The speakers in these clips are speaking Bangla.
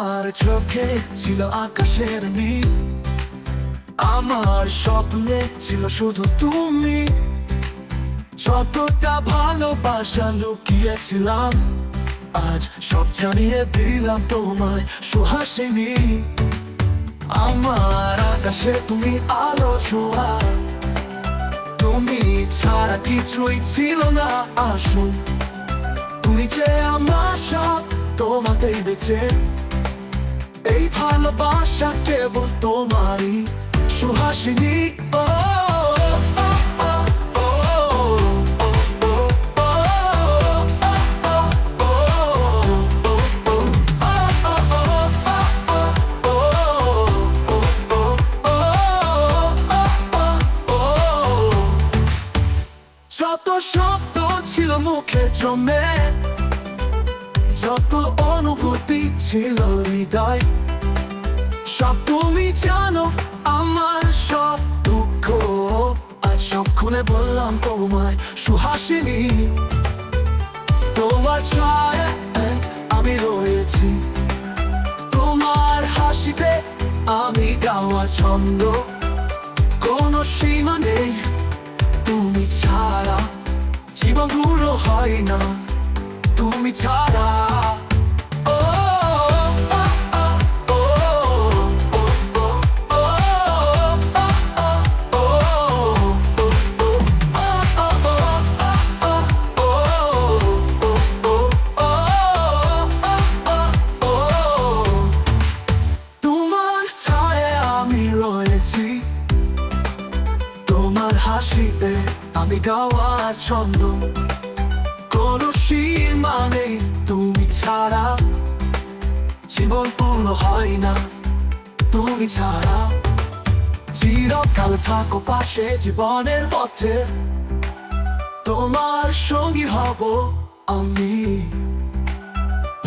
আমার চোখে ছিল আকাশের নীল, আমার স্বপ্নে ছিল শুধু তুমি। যতটা ভালোবাসা লুকিয়েছিলাম, আজ সব জানিয়ে দিলাম তোমায় সুহাসিনী। আমার আকাশে তুমি আলো ছোঁয়া, তুমি ছাড়া কিছুই ছিল না আসল। তুমি যে আমার সব, তোমাতেই বেঁচে এই ভালোবাসা কেবল তোমারই সুহাসিনী। যত শব্দ ছিল মুখে জমে, যত অনুভূতি ছিল হৃদয়, সব তুমি জানো। আমার সব দুঃখ আজ সব খুলে বললাম তোমায় সুহাসিনী। তোমার ছায়া আমি রয়েছি, তোমার হাসিতে আমি গাওয়া ছন্দ। কোনো সীমা নেই তুমি ছাড়া, জীবন পুরো হয় না তুমি ছাড়া। তোমার ছায়ায় আমি রয়েছি, তোমার হাসিতে আমি গাওয়া ছন্দ। কোনো সীমা নেই তুমি ছাড়া, জীবন পূর্ণ হয় না তুমি ছাড়া। চিরকাল থাকো পাশে জীবনের পথে, তোমার সঙ্গী হব আমি।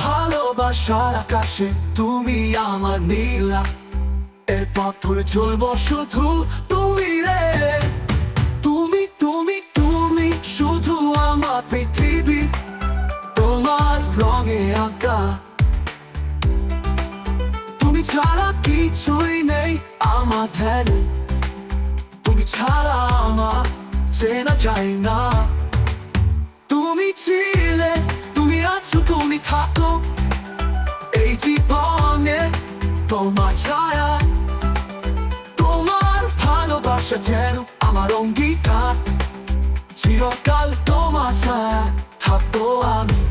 ভালোবাসার আকাশে তুমি আমার নীলা, এর পথ ধরে চলবো শুধু তুমি রে। তুমি তুমি তুমি শুধু আমার পৃথিবী, তোমার রঙে আঁকা। তুমি ছাড়া কিছুই নেই আমার ধ্যানে, তুমি ছাড়া আমার চেনা যায় না। তুমি ছিলে, তুমি আছো, তুমি থাকো এই জীবনে তোমার ছায়া। তোমার ভালোবাসা যেন আমার অঙ্গীকার, চিরকাল তোমার ছায়া থাকবো আমি।